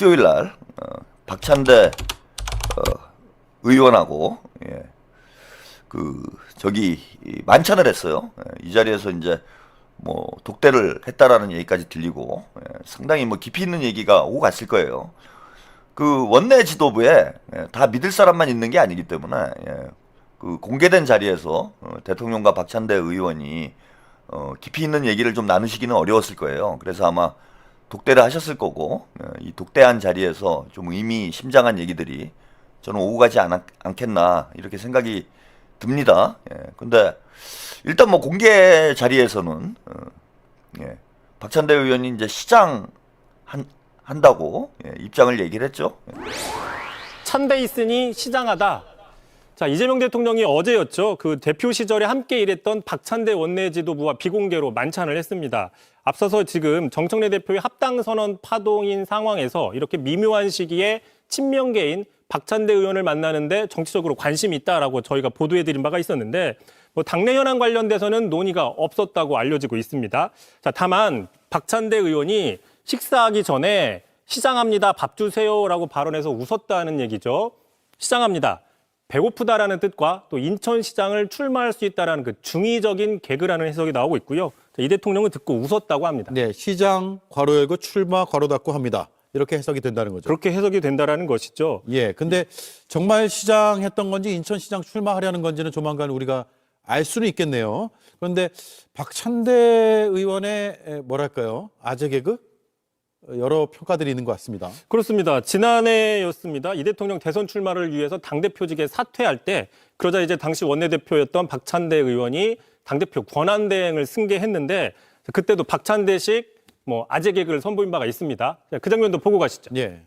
수요일 날 박찬대 의원하고 만찬을 했어요. 이 자리에서 이제 뭐 독대를 했다라는 얘기까지 들리고 상당히 뭐 깊이 있는 얘기가 오고 갔을 거예요. 그 원내 지도부에 다 믿을 사람만 있는 게 아니기 때문에 그 공개된 자리에서 대통령과 박찬대 의원이 깊이 있는 얘기를 좀 나누시기는 어려웠을 거예요. 그래서 아마 독대를 하셨을 거고 이 독대한 자리에서 좀 의미심장한 얘기들이 저는 오고 가지 않겠나 이렇게 생각이 듭니다. 근데 일단 뭐 공개 자리에서는 박찬대 의원이 이제 시장 한다고 입장을 얘기를 했죠. 찬대 있으니 시장하다. 자, 이재명 대통령이 어제였죠. 그 대표 시절에 함께 일했던 박찬대 원내지도부와 비공개로 만찬을 했습니다. 앞서서 지금 정청래 대표의 합당선언 파동인 상황에서 이렇게 미묘한 시기에 친명계인 박찬대 의원을 만나는데 정치적으로 관심이 있다라고 저희가 보도해드린 바가 있었는데 뭐 당내 현안 관련돼서는 논의가 없었다고 알려지고 있습니다. 자, 다만 박찬대 의원이 식사하기 전에 시장합니다, 밥 주세요라고 발언해서 웃었다는 얘기죠. 시장합니다. 배고프다라는 뜻과 또 인천시장을 출마할 수 있다라는 그 중의적인 개그라는 해석이 나오고 있고요. 이 대통령은 듣고 웃었다고 합니다. 네, 시장 괄호 열고 출마 괄호 닫고 합니다. 이렇게 해석이 된다는 거죠. 그렇게 해석이 된다라는 것이죠. 예, 근데 정말 시장 했던 건지 인천시장 출마하려는 건지는 조만간 우리가 알 수는 있겠네요. 그런데 박찬대 의원의 뭐랄까요, 아재 개그? 여러 평가들이 있는 것 같습니다. 그렇습니다. 지난해였습니다. 이 대통령 대선 출마를 위해서 당대표직에 사퇴할 때 그러자 이제 당시 원내대표였던 박찬대 의원이 당대표 권한대행을 승계했는데 그때도 박찬대식 뭐 아재 개그를 선보인 바가 있습니다. 그 장면도 보고 가시죠. 예.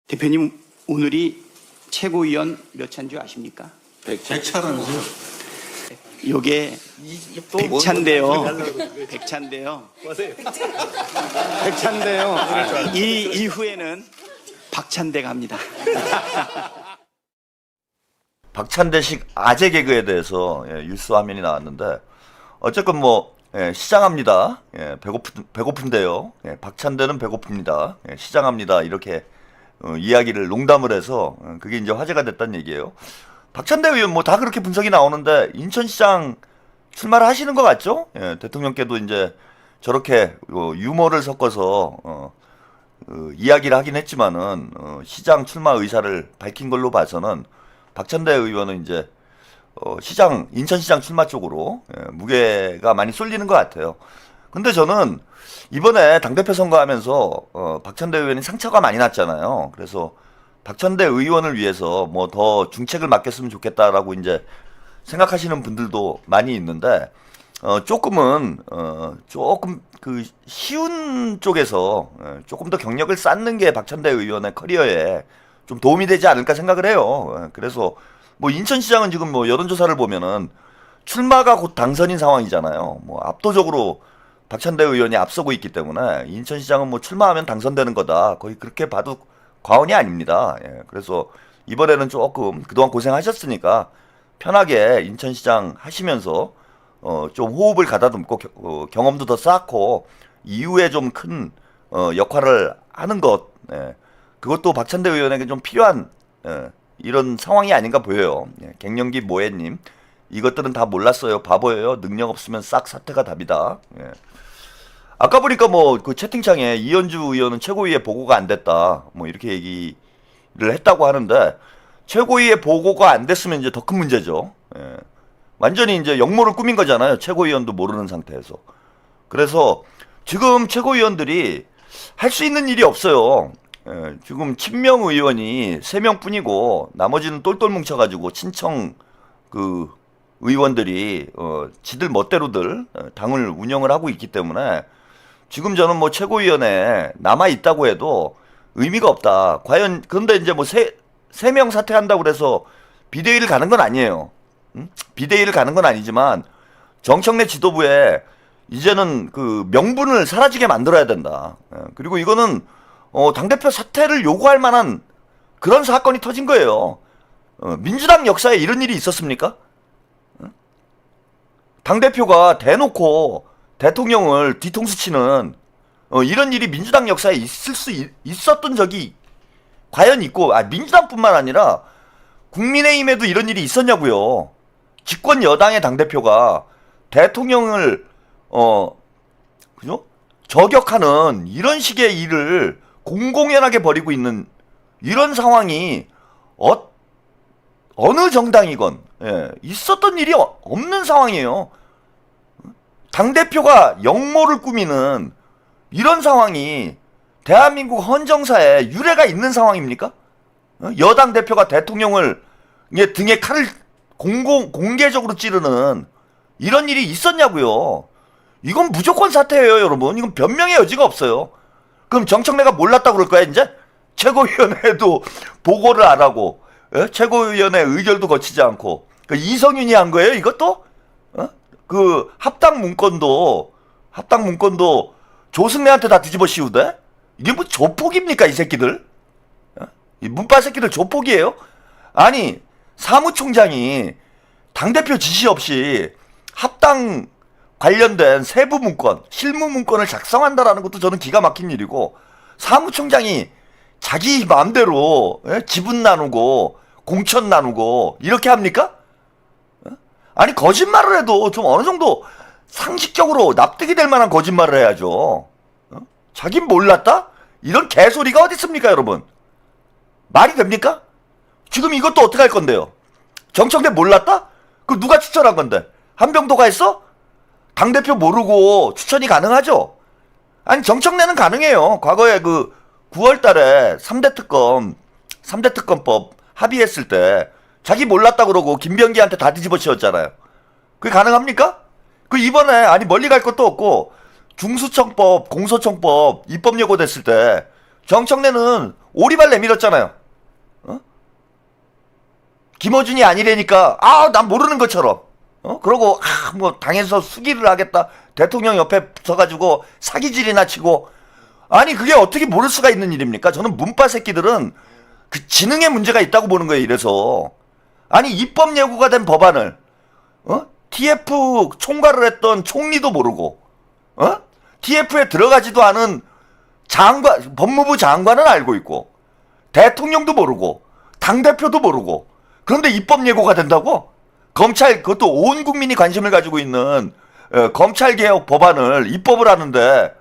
대표님, 오늘이 최고위원 몇 차인 줄 아십니까? 100차라면서요? 요게 백차인데요. 백차인데요. 백차인데요. 이 이후에는 박찬대가 합니다. 박찬대식 아재 개그에 대해서 뉴스 화면이 나왔는데 어쨌건 뭐 시장합니다. 배고픈데요. 박찬대는 배고픕니다. 시장합니다. 이렇게 이야기를 농담을 해서 그게 이제 화제가 됐다는 얘기예요. 박찬대 의원 뭐 다 그렇게 분석이 나오는데 인천시장 출마를 하시는 것 같죠? 대통령께도 이제 저렇게 유머를 섞어서 이야기를 하긴 했지만은 시장 출마 의사를 밝힌 걸로 봐서는 박찬대 의원은 이제 인천시장 출마 쪽으로 무게가 많이 쏠리는 것 같아요. 근데 저는 이번에 당대표 선거하면서 박찬대 의원이 상처가 많이 났잖아요. 그래서 박찬대 의원을 위해서 뭐 더 중책을 맡겼으면 좋겠다라고 이제 생각하시는 분들도 많이 있는데 조금 그 쉬운 쪽에서 조금 더 경력을 쌓는 게 박찬대 의원의 커리어에 좀 도움이 되지 않을까 생각을 해요. 그래서 뭐 인천시장은 지금 뭐 여론조사를 보면은 출마가 곧 당선인 상황이잖아요. 뭐 압도적으로 박찬대 의원이 앞서고 있기 때문에 인천시장은 뭐 출마하면 당선되는 거다. 거의 그렇게 봐도 과언이 아닙니다. 그래서 이번에는 조금 그동안 고생하셨으니까 편하게 인천시장 하시면서 좀 호흡을 가다듬고 경험도 더 쌓고 이후에 좀 큰 역할을 하는 것, 그것도 박찬대 의원에게 좀 필요한 이런 상황이 아닌가 보여요. 갱년기 모해님, 이것들은 다 몰랐어요. 바보예요. 능력 없으면 싹 사퇴가 답이다. 아까 보니까 뭐 그 채팅창에 이현주 의원은 최고위에 보고가 안 됐다, 뭐 이렇게 얘기를 했다고 하는데 최고위에 보고가 안 됐으면 이제 더 큰 문제죠. 완전히 이제 역모를 꾸민 거잖아요. 최고위원도 모르는 상태에서. 그래서 지금 최고위원들이 할 수 있는 일이 없어요. 지금 친명 의원이 3명뿐이고 나머지는 똘똘 뭉쳐가지고 친청 그 의원들이 지들 멋대로들 당을 운영을 하고 있기 때문에 지금 저는 뭐 최고위원회 남아 있다고 해도 의미가 없다. 과연 그런데 이제 뭐 세 명 사퇴한다고 그래서 비대위를 가는 건 아니에요. 비대위를 가는 건 아니지만 정청래 지도부에 이제는 그 명분을 사라지게 만들어야 된다. 그리고 이거는 당대표 사퇴를 요구할 만한 그런 사건이 터진 거예요. 민주당 역사에 이런 일이 있었습니까? 당대표가 대놓고 대통령을 뒤통수 치는 이런 일이 민주당 역사에 있었던 적이 과연 있고, 민주당뿐만 아니라 국민의힘에도 이런 일이 있었냐고요. 집권 여당의 당대표가 대통령을 그죠? 저격하는 이런 식의 일을 공공연하게 벌이고 있는 이런 상황이 어느 정당이건 있었던 일이 없는 상황이에요. 당대표가 역모를 꾸미는 이런 상황이 대한민국 헌정사에 유례가 있는 상황입니까? 여당 대표가 대통령을 등에 칼을 공개적으로 찌르는 이런 일이 있었냐고요. 이건 무조건 사퇴예요, 여러분. 이건 변명의 여지가 없어요. 그럼 정청래가 몰랐다 그럴 거야, 이제? 최고위원회도 보고를 안 하고, 최고위원회 의결도 거치지 않고, 이성윤이 한 거예요, 이것도? 그 합당 문건도 조승래한테 다 뒤집어 씌우대? 이게 뭐 조폭입니까, 이 새끼들? 이 문파 새끼들 조폭이에요? 아니, 사무총장이 당대표 지시 없이 합당 관련된 세부 문건, 실무 문건을 작성한다라는 것도 저는 기가 막힌 일이고, 사무총장이 자기 마음대로 지분 나누고 공천 나누고 이렇게 합니까? 아니, 거짓말을 해도 좀 어느 정도 상식적으로 납득이 될 만한 거짓말을 해야죠. 자긴 몰랐다? 이런 개소리가 어디 있습니까, 여러분? 말이 됩니까? 지금 이것도 어떻게 할 건데요? 정청래 몰랐다? 그 누가 추천한 건데? 한병도가 했어? 당대표 모르고 추천이 가능하죠? 아니, 정청래는 가능해요. 과거에 그 9월 달에 3대 특검법 합의했을 때 자기 몰랐다 그러고 김병기한테 다 뒤집어 씌웠잖아요. 그게 가능합니까? 그 이번에, 아니, 멀리 갈 것도 없고 중수청법, 공소청법 입법 예고됐을 때 정청래는 오리발 내밀었잖아요. 김어준이 아니래니까 난 모르는 것처럼 그러고 뭐 당에서 수기를 하겠다, 대통령 옆에 붙어가지고 사기질이나 치고, 아니 그게 어떻게 모를 수가 있는 일입니까? 저는 문파 새끼들은 그 지능에 문제가 있다고 보는 거예요. 이래서 아니, 입법 예고가 된 법안을 TF 총괄을 했던 총리도 모르고 TF에 들어가지도 않은 법무부 장관은 알고 있고 대통령도 모르고 당대표도 모르고, 그런데 입법 예고가 된다고? 검찰, 그것도 온 국민이 관심을 가지고 있는 검찰개혁 법안을 입법을 하는데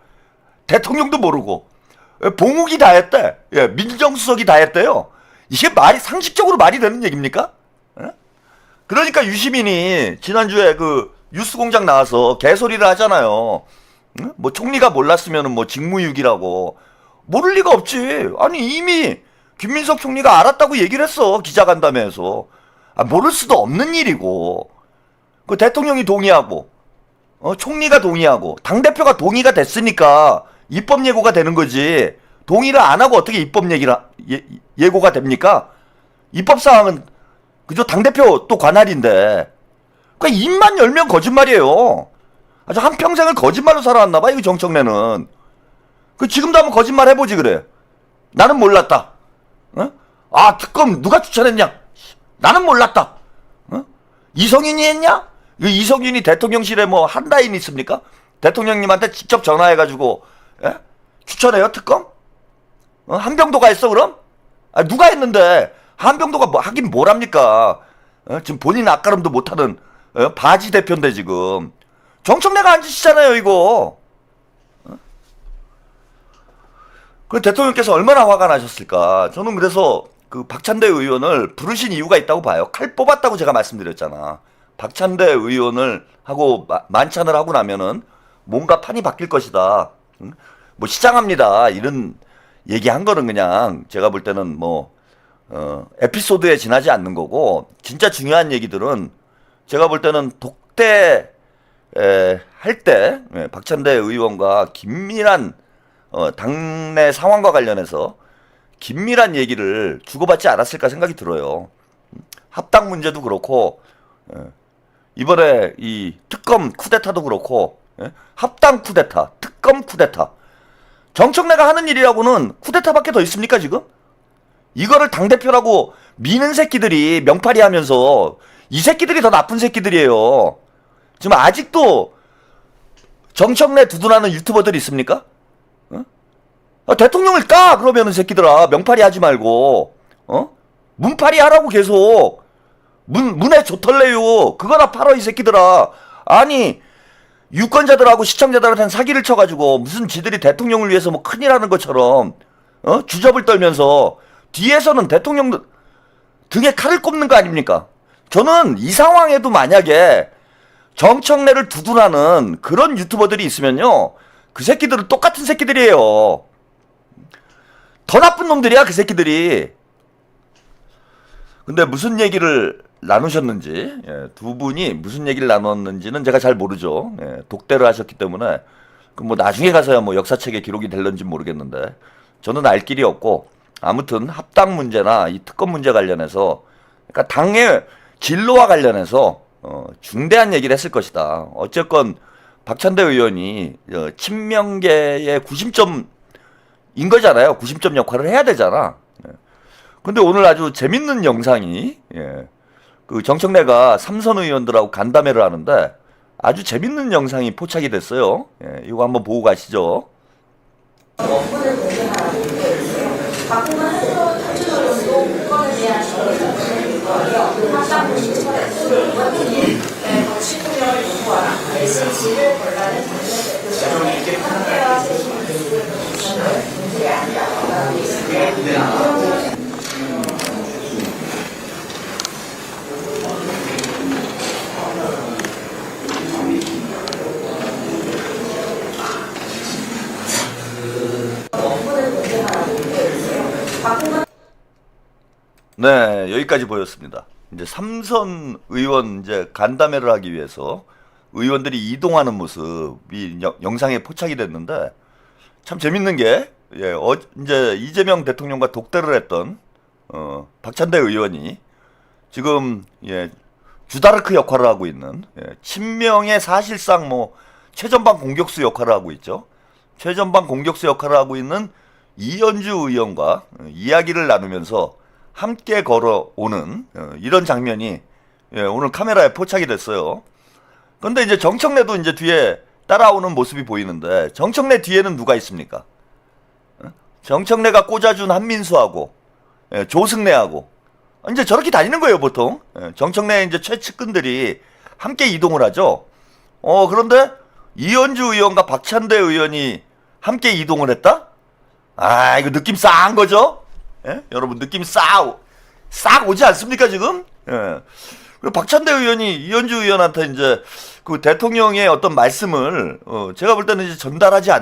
대통령도 모르고 봉욱이 다 했대. 민정수석이 다 했대요. 이게 상식적으로 말이 되는 얘기입니까? 그러니까 유시민이 지난주에 그 뉴스공장 나와서 개소리를 하잖아요. 뭐 총리가 몰랐으면 뭐 직무유기라고. 모를 리가 없지. 아니, 이미 김민석 총리가 알았다고 얘기를 했어, 기자간담회에서. 모를 수도 없는 일이고, 그 대통령이 동의하고 총리가 동의하고 당대표가 동의가 됐으니까 입법 예고가 되는 거지. 동의를 안 하고 어떻게 입법 예고가 됩니까? 입법 사항은 그저 당대표 또 관할인데. 그러니까 입만 열면 거짓말이에요. 아주 한평생을 거짓말로 살아왔나 봐, 이거 정청래는. 그 지금도 한번 거짓말 해보지, 그래. 나는 몰랐다. 특검 누가 추천했냐? 나는 몰랐다. 이성윤이 했냐? 이성윤이 대통령실에 뭐 한다인 있습니까? 대통령님한테 직접 전화해가지고 추천해요, 특검? 한병도가 했어, 그럼? 누가 했는데 한병도가 뭐 하긴 뭘 합니까? 지금 본인 앞가름도 못하는 바지 대표인데 지금 정청래가 한 짓이잖아요, 이거. 그 대통령께서 얼마나 화가 나셨을까. 저는 그래서 그 박찬대 의원을 부르신 이유가 있다고 봐요. 칼 뽑았다고 제가 말씀드렸잖아. 박찬대 의원을 하고 만찬을 하고 나면은 뭔가 판이 바뀔 것이다. 뭐 시장합니다, 이런 얘기한 거는 그냥 제가 볼 때는 뭐 에피소드에 지나지 않는 거고, 진짜 중요한 얘기들은 제가 볼 때는 독대 할 때 박찬대 의원과 긴밀한 당내 상황과 관련해서 긴밀한 얘기를 주고받지 않았을까 생각이 들어요. 합당 문제도 그렇고 이번에 이 특검 쿠데타도 그렇고, 합당 쿠데타, 특검 쿠데타, 정청래가 하는 일이라고는 쿠데타밖에 더 있습니까 지금? 이거를 당대표라고 미는 새끼들이 명팔이 하면서 이 새끼들이 더 나쁜 새끼들이에요. 지금 아직도 정청래 두둔하는 유튜버들이 있습니까? 대통령을 까 그러면은 새끼들아 명팔이 하지 말고 문팔이 하라고 계속 문에 좋털래요. 그거나 팔어 이 새끼들아. 아니 유권자들하고 시청자들한테는 사기를 쳐가지고 무슨 지들이 대통령을 위해서 뭐 큰일 하는 것처럼 주접을 떨면서 뒤에서는 대통령 등에 칼을 꼽는 거 아닙니까? 저는 이 상황에도 만약에 정청래를 두둔하는 그런 유튜버들이 있으면요, 그 새끼들은 똑같은 새끼들이에요. 더 나쁜 놈들이야 그 새끼들이. 근데 무슨 얘기를 나누셨는지, 두 분이 무슨 얘기를 나눴는지는 제가 잘 모르죠. 독대를 하셨기 때문에 그 뭐 나중에 가서야 뭐 역사책에 기록이 될런지 모르겠는데 저는 알 길이 없고, 아무튼 합당 문제나 이 특검 문제 관련해서, 그러니까 당의 진로와 관련해서 중대한 얘기를 했을 것이다. 어쨌건 박찬대 의원이 친명계의 구심점인 거잖아요. 구심점 역할을 해야 되잖아. 근데 오늘 아주 재밌는 영상이, 그 정청래가 삼선 의원들하고 간담회를 하는데 아주 재밌는 영상이 포착이 됐어요. 이거 한번 보고 가시죠. 원본을 공개하라고 되어 있어요. 박홍근 한국 탈출어론도 문건에 대한 정리를 거고요. 합당 97%를 원팀이 시국력을 요구하라. SH를 권라는 당신의 대표자는 함께와 세심을 교육을 거치는 문제가 아니라고 되어 있습니다. 네, 여기까지 보였습니다. 이제 삼선 의원 이제 간담회를 하기 위해서 의원들이 이동하는 모습이 영상에 포착이 됐는데, 참 재밌는 게, 이제 이재명 대통령과 독대를 했던 박찬대 의원이 지금 주다르크 역할을 하고 있는, 친명의 사실상 뭐 최전방 공격수 역할을 하고 있죠. 최전방 공격수 역할을 하고 있는 이현주 의원과 이야기를 나누면서 함께 걸어오는 이런 장면이 오늘 카메라에 포착이 됐어요. 그런데 이제 정청래도 이제 뒤에 따라오는 모습이 보이는데, 정청래 뒤에는 누가 있습니까? 정청래가 꽂아준 한민수하고 조승래하고 이제 저렇게 다니는 거예요 보통. 정청래 이제 최측근들이 함께 이동을 하죠. 그런데 이현주 의원과 박찬대 의원이 함께 이동을 했다? 아, 이거 느낌 싸한 거죠? 여러분 느낌 싹 오지 않습니까 지금? 그리고 박찬대 의원이 이현주 의원한테 이제 그 대통령의 어떤 말씀을 제가 볼 때는 이제 전달하지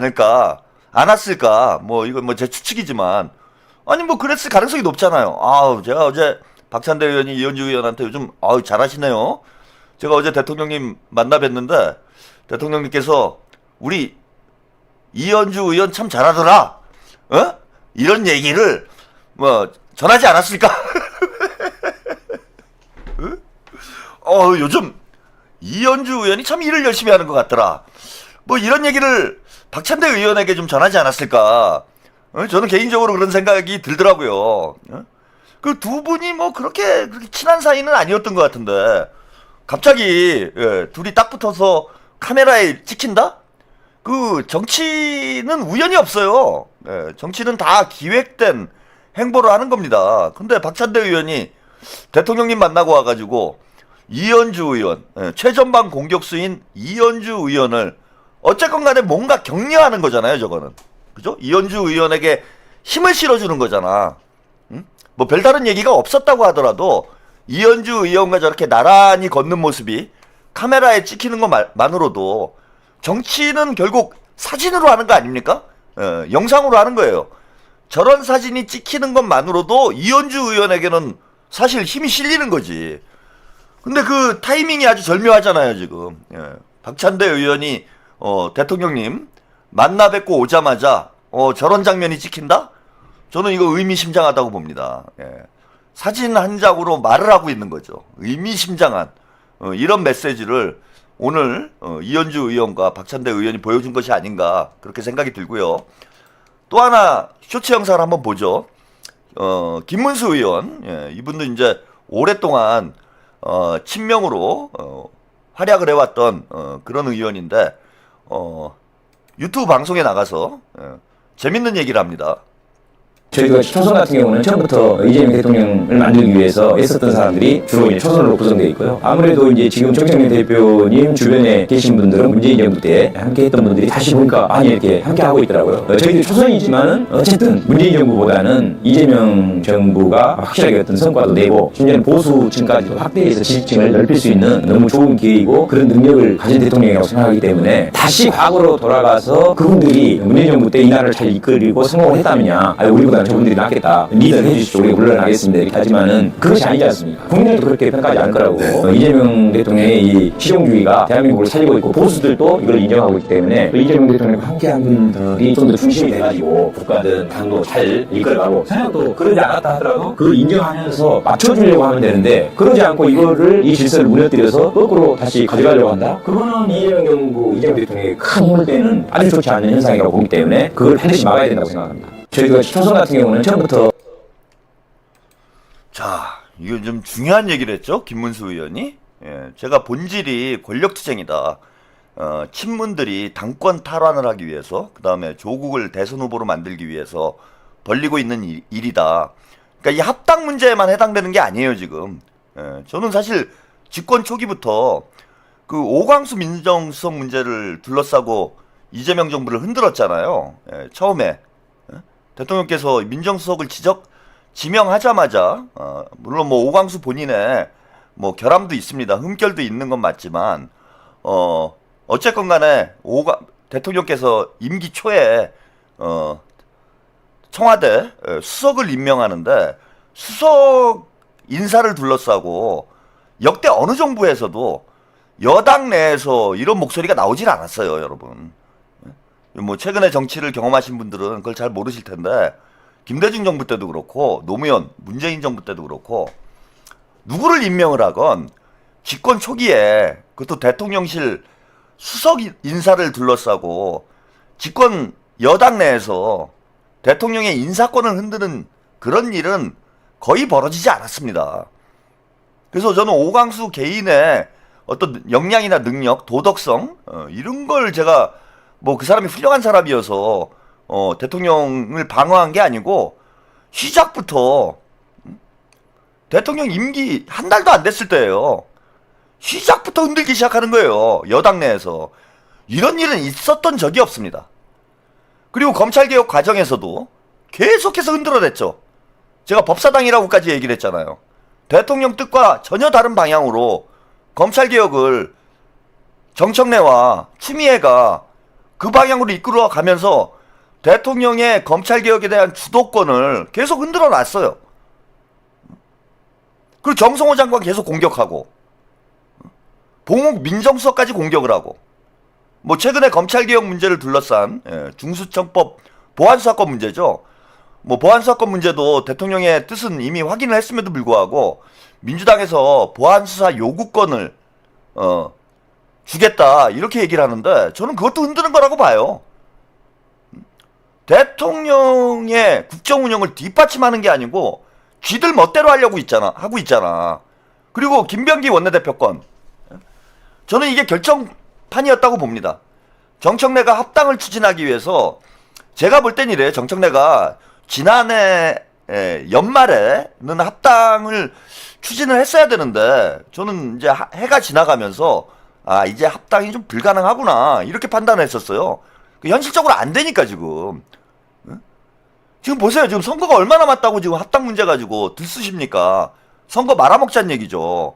않았을까, 뭐 이건 뭐 제 추측이지만, 아니 뭐 그랬을 가능성이 높잖아요. 아우, 제가 어제 박찬대 의원이 이현주 의원한테 요즘 잘하시네요. 제가 어제 대통령님 만나 뵀는데 대통령님께서 우리 이현주 의원 참 잘하더라, 이런 얘기를 뭐 전하지 않았을까? 요즘 이현주 의원이 참 일을 열심히 하는 것 같더라, 뭐 이런 얘기를 박찬대 의원에게 좀 전하지 않았을까? 저는 개인적으로 그런 생각이 들더라고요. 그 두 분이 뭐 그렇게 친한 사이는 아니었던 것 같은데 갑자기 둘이 딱 붙어서 카메라에 찍힌다? 그 정치는 우연이 없어요. 정치는 다 기획된 행보를 하는 겁니다. 근데 박찬대 의원이 대통령님 만나고 와가지고 이현주 의원, 최전방 공격수인 이현주 의원을 어쨌건 간에 뭔가 격려하는 거잖아요, 저거는. 그죠? 이현주 의원에게 힘을 실어주는 거잖아. 뭐 별다른 얘기가 없었다고 하더라도 이현주 의원과 저렇게 나란히 걷는 모습이 카메라에 찍히는 것만으로도, 정치는 결국 사진으로 하는 거 아닙니까? 영상으로 하는 거예요. 저런 사진이 찍히는 것만으로도 이현주 의원에게는 사실 힘이 실리는 거지. 근데 그 타이밍이 아주 절묘하잖아요 지금. 박찬대 의원이 대통령님 만나 뵙고 오자마자 저런 장면이 찍힌다? 저는 이거 의미심장하다고 봅니다. 사진 한 장으로 말을 하고 있는 거죠. 의미심장한 이런 메시지를 오늘 이현주 의원과 박찬대 의원이 보여준 것이 아닌가, 그렇게 생각이 들고요. 또 하나 쇼츠 영상을 한번 보죠. 김문수 의원, 이분도 이제 오랫동안 친명으로 활약을 해왔던 그런 의원인데, 유튜브 방송에 나가서 재밌는 얘기를 합니다. 저희가 초선 같은 경우는 처음부터 이재명 대통령을 만들기 위해서 애썼던 사람들이 주로 이제 초선으로 구성되어 있고요. 아무래도 이제 지금 정청래 대표님 주변에 계신 분들은 문재인 정부 때 함께 했던 분들이 다시 보니까 많이 이렇게 함께 하고 있더라고요. 저희들이 초선이지만은 어쨌든 문재인 정부보다는 이재명 정부가 확실하게 어떤 성과도 내고 심지어는 보수층까지도 확대해서 지지층을 넓힐 수 있는 너무 좋은 기회이고 그런 능력을 가진 대통령이라고 생각하기 때문에 다시 과거로 돌아가서 그분들이 문재인 정부 때 이 나라를 잘 이끌고 성공을 했다면야 우리보다 저분들이 낫겠다. 리더를 해주십시오. 우리가 물러나겠습니다. 이렇게 하지만은 그것이 아니지 않습니까? 국민들도 그렇게 평가하지 않을 거라고. 이재명 대통령의 이 실용주의가 대한민국을 살리고 있고 보수들도 이걸 인정하고 있기 때문에 이재명 대통령과 함께한 분들이 좀 더 중심이 돼가지고 국가든 당도 잘 이끌어가고 생각도 그러지 않았다 하더라도 그걸 인정하면서 맞춰주려고 하면 되는데 그러지 않고 이거를 이 질서를 무너뜨려서 거꾸로 다시 가져가려고 한다? 그거는 이재명 정부, 이재명 대통령의 큰 힘을 빼는 아주 좋지 않은 현상이라고 보기 때문에 그걸 반드시 막아야 된다고 생각합니다. 저희가 초선 같은 경우는 처음부터 자, 이거 좀 중요한 얘기를 했죠, 김문수 의원이. 예, 제가 본질이 권력투쟁이다. 친문들이 당권 탈환을 하기 위해서, 그 다음에 조국을 대선 후보로 만들기 위해서 벌리고 있는 일이다. 그러니까 이 합당 문제에만 해당되는 게 아니에요, 지금. 예, 저는 사실 집권 초기부터 그 오광수 민정수석 문제를 둘러싸고 이재명 정부를 흔들었잖아요. 예, 처음에. 대통령께서 민정수석을 지명하자마자 물론 뭐 오광수 본인의 뭐 결함도 있습니다. 흠결도 있는 건 맞지만 어쨌건 간에 대통령께서 임기 초에 청와대 수석을 임명하는데 수석 인사를 둘러싸고 역대 어느 정부에서도 여당 내에서 이런 목소리가 나오질 않았어요, 여러분. 뭐 최근에 정치를 경험하신 분들은 그걸 잘 모르실 텐데 김대중 정부 때도 그렇고 노무현, 문재인 정부 때도 그렇고 누구를 임명을 하건 집권 초기에 그것도 대통령실 수석 인사를 둘러싸고 집권 여당 내에서 대통령의 인사권을 흔드는 그런 일은 거의 벌어지지 않았습니다. 그래서 저는 오광수 개인의 어떤 역량이나 능력, 도덕성 이런 걸 제가 뭐 그 사람이 훌륭한 사람이어서 대통령을 방어한 게 아니고 시작부터 대통령 임기 한 달도 안 됐을 때예요. 시작부터 흔들기 시작하는 거예요. 여당 내에서. 이런 일은 있었던 적이 없습니다. 그리고 검찰개혁 과정에서도 계속해서 흔들어댔죠. 제가 법사당이라고까지 얘기를 했잖아요. 대통령 뜻과 전혀 다른 방향으로 검찰개혁을 정청래와 추미애가 그 방향으로 이끌어 가면서 대통령의 검찰개혁에 대한 주도권을 계속 흔들어 놨어요. 그리고 정성호 장관 계속 공격하고 봉욱 민정수석까지 공격을 하고 뭐 최근에 검찰개혁 문제를 둘러싼 중수청법 보안수사권 문제죠. 뭐 보안수사권 문제도 대통령의 뜻은 이미 확인을 했음에도 불구하고 민주당에서 보안수사 요구권을 주겠다 이렇게 얘기를 하는데 저는 그것도 흔드는 거라고 봐요. 대통령의 국정 운영을 뒷받침하는 게 아니고 쥐들 멋대로 하고 있잖아. 그리고 김병기 원내대표권 저는 이게 결정판이었다고 봅니다. 정청래가 합당을 추진하기 위해서 제가 볼 땐 이래요. 정청래가 지난해 연말에는 합당을 추진을 했어야 되는데 저는 이제 해가 지나가면서 이제 합당이 좀 불가능하구나 이렇게 판단을 했었어요. 현실적으로 안 되니까 지금 보세요. 지금 선거가 얼마 남았다고 지금 합당 문제 가지고 들쑤십니까? 선거 말아먹자는 얘기죠.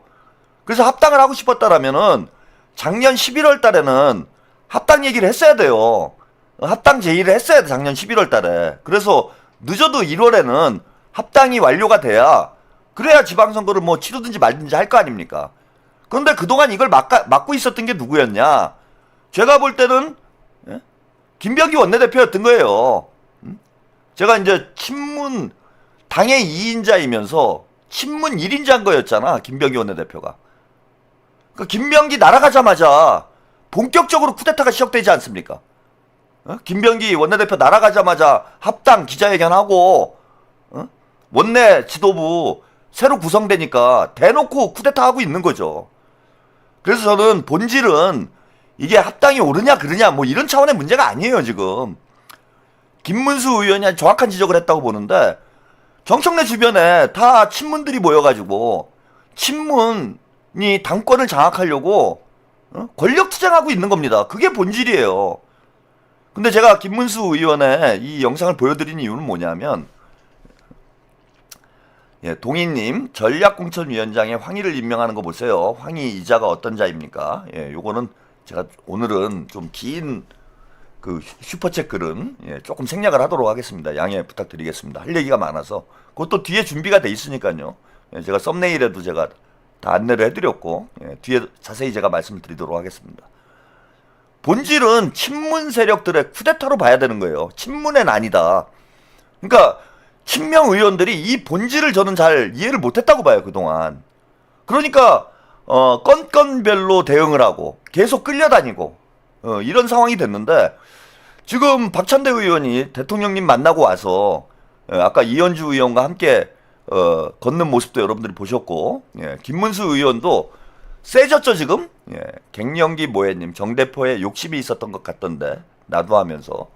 그래서 합당을 하고 싶었다라면은 작년 11월 달에는 합당 얘기를 했어야 돼요. 합당 제의를 했어야 돼, 작년 11월 달에. 그래서 늦어도 1월에는 합당이 완료가 돼야 그래야 지방선거를 뭐 치르든지 말든지 할 거 아닙니까? 그런데 그동안 이걸 막고 있었던 게 누구였냐? 제가 볼 때는 김병기 원내대표였던 거예요. 제가 이제 친문 당의 2인자이면서 친문 1인자인 거였잖아, 김병기 원내대표가. 그 김병기 날아가자마자 본격적으로 쿠데타가 시작되지 않습니까? 김병기 원내대표 날아가자마자 합당 기자회견하고 원내 지도부 새로 구성되니까 대놓고 쿠데타 하고 있는 거죠. 그래서 저는 본질은 이게 합당이 옳으냐 그르냐 뭐 이런 차원의 문제가 아니에요, 지금. 김문수 의원이 정확한 지적을 했다고 보는데 정청래 주변에 다 친문들이 모여가지고 친문이 당권을 장악하려고 권력 투쟁하고 있는 겁니다. 그게 본질이에요. 근데 제가 김문수 의원의 이 영상을 보여드린 이유는 뭐냐면 동희님 전략공천위원장에 황희를 임명하는 거 보세요. 황희 이자가 어떤 자입니까? 요거는 제가 오늘은 좀 긴 그 슈퍼챗 글은 조금 생략을 하도록 하겠습니다. 양해 부탁드리겠습니다. 할 얘기가 많아서 그것도 뒤에 준비가 돼 있으니까요. 제가 썸네일에도 제가 다 안내를 해드렸고 뒤에 자세히 제가 말씀을 드리도록 하겠습니다. 본질은 친문 세력들의 쿠데타로 봐야 되는 거예요. 친문엔 아니다. 그러니까 친명 의원들이 이 본질을 저는 잘 이해를 못했다고 봐요, 그동안. 그러니까 건건별로 대응을 하고 계속 끌려다니고 이런 상황이 됐는데 지금 박찬대 의원이 대통령님 만나고 와서 아까 이현주 의원과 함께 걷는 모습도 여러분들이 보셨고 김문수 의원도 세졌죠 지금. 갱년기 모해님 정 대표의 욕심이 있었던 것 같던데 나도 하면서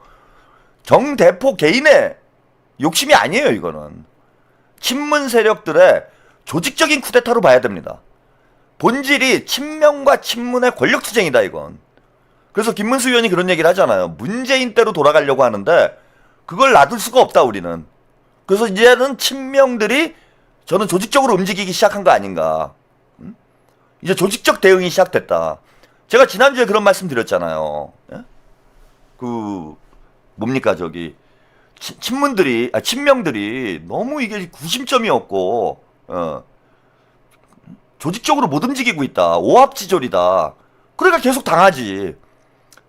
정 대표 개인의 욕심이 아니에요. 이거는 친문 세력들의 조직적인 쿠데타로 봐야 됩니다. 본질이 친명과 친문의 권력투쟁이다 이건. 그래서 김문수 의원이 그런 얘기를 하잖아요. 문재인 때로 돌아가려고 하는데 그걸 놔둘 수가 없다 우리는. 그래서 이제는 친명들이 저는 조직적으로 움직이기 시작한 거 아닌가. 이제 조직적 대응이 시작됐다. 제가 지난주에 그런 말씀 드렸잖아요. 그 뭡니까 저기 친명들이 너무 이게 구심점이 없고 조직적으로 못 움직이고 있다. 오합지졸이다. 그러니까 계속 당하지.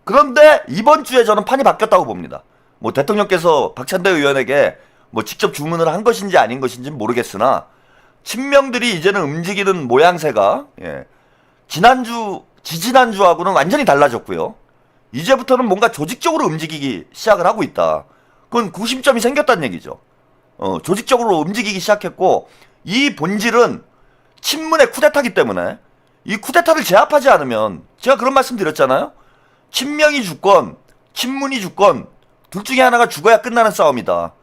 그런데 이번 주에 저는 판이 바뀌었다고 봅니다. 뭐 대통령께서 박찬대 의원에게 뭐 직접 주문을 한 것인지 아닌 것인지는 모르겠으나 친명들이 이제는 움직이는 모양새가 지지난주하고는 완전히 달라졌고요. 이제부터는 뭔가 조직적으로 움직이기 시작을 하고 있다. 그건 구심점이 생겼다는 얘기죠. 조직적으로 움직이기 시작했고 이 본질은 친문의 쿠데타기 때문에 이 쿠데타를 제압하지 않으면 제가 그런 말씀 드렸잖아요. 친명이 죽건 친문이 죽건 둘 중에 하나가 죽어야 끝나는 싸움이다.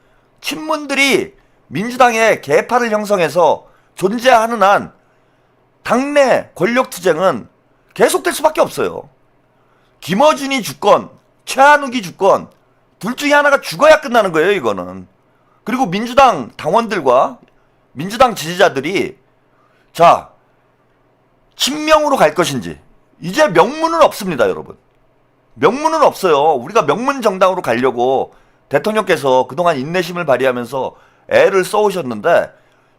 친문들이 민주당의 계파를 형성해서 존재하는 한 당내 권력투쟁은 계속될 수밖에 없어요. 김어준이 죽건 최한욱이 죽건 둘 중에 하나가 죽어야 끝나는 거예요 이거는. 그리고 민주당 당원들과 민주당 지지자들이 자 친명으로 갈 것인지 이제 명문은 없습니다 여러분. 명문은 없어요. 우리가 명문 정당으로 가려고 대통령께서 그동안 인내심을 발휘하면서 애를 써오셨는데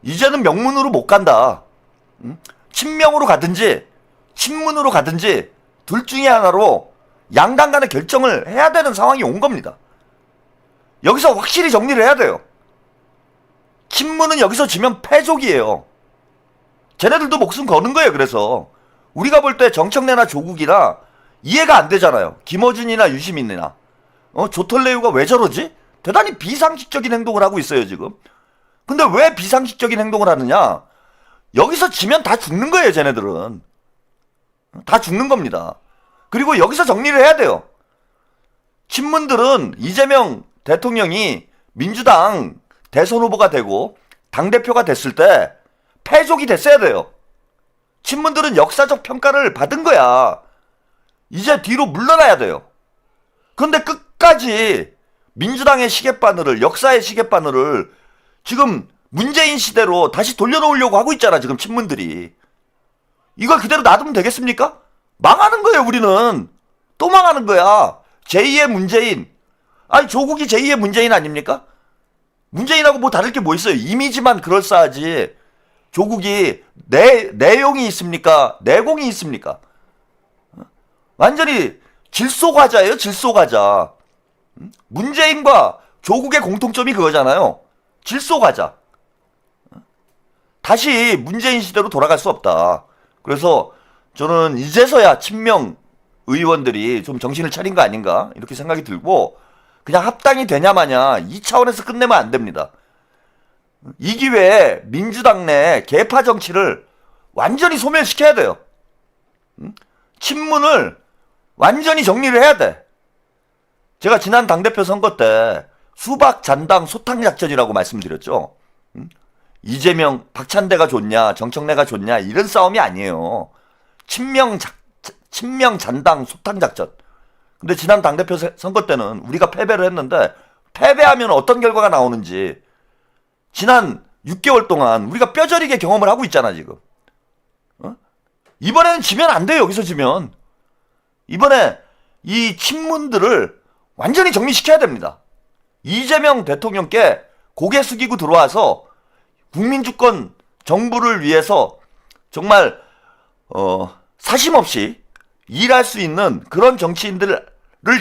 이제는 명문으로 못 간다. 친명으로 가든지 친문으로 가든지 둘 중에 하나로 양당 간의 결정을 해야 되는 상황이 온 겁니다. 여기서 확실히 정리를 해야 돼요. 친문은 여기서 지면 패족이에요. 쟤네들도 목숨 거는 거예요. 그래서 우리가 볼 때 정청래나 조국이나 이해가 안 되잖아요. 김어준이나 유시민이나 조털레유가 왜 저러지? 대단히 비상식적인 행동을 하고 있어요 지금. 근데 왜 비상식적인 행동을 하느냐? 여기서 지면 다 죽는 거예요 쟤네들은. 다 죽는 겁니다. 그리고 여기서 정리를 해야 돼요. 친문들은 이재명 대통령이 민주당 대선 후보가 되고 당대표가 됐을 때 패족이 됐어야 돼요. 친문들은 역사적 평가를 받은 거야. 이제 뒤로 물러나야 돼요. 그런데 끝까지 민주당의 시계바늘을 역사의 시계바늘을 지금 문재인 시대로 다시 돌려놓으려고 하고 있잖아 지금 친문들이. 이걸 그대로 놔두면 되겠습니까? 망하는 거예요 우리는. 또 망하는 거야. 제2의 문재인. 아니 조국이 제2의 문재인 아닙니까? 문재인하고 뭐 다를 게 뭐 있어요. 이미지만 그럴싸하지 조국이 내용이 있습니까? 내공이 있습니까? 완전히 질소과자예요 질소과자. 문재인과 조국의 공통점이 그거잖아요. 질소과자. 다시 문재인 시대로 돌아갈 수 없다. 그래서 저는 이제서야 친명 의원들이 좀 정신을 차린 거 아닌가 이렇게 생각이 들고 그냥 합당이 되냐 마냐 이 차원에서 끝내면 안 됩니다. 이 기회에 민주당 내 계파 정치를 완전히 소멸시켜야 돼요. 친문을 완전히 정리를 해야 돼. 제가 지난 당대표 선거 때 수박 잔당 소탕 작전이라고 말씀드렸죠. 이재명, 박찬대가 좋냐, 정청래가 좋냐 이런 싸움이 아니에요. 친명 잔당 소탕 작전. 근데 지난 당대표 선거 때는 우리가 패배를 했는데 패배하면 어떤 결과가 나오는지 지난 6개월 동안 우리가 뼈저리게 경험을 하고 있잖아 지금. 이번에는 지면 안 돼요. 여기서 지면. 이번에 이 친문들을 완전히 정리시켜야 됩니다. 이재명 대통령께 고개 숙이고 들어와서 국민주권 정부를 위해서 정말 사심 없이 일할 수 있는 그런 정치인들을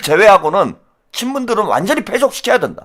제외하고는 친문들은 완전히 패족시켜야 된다.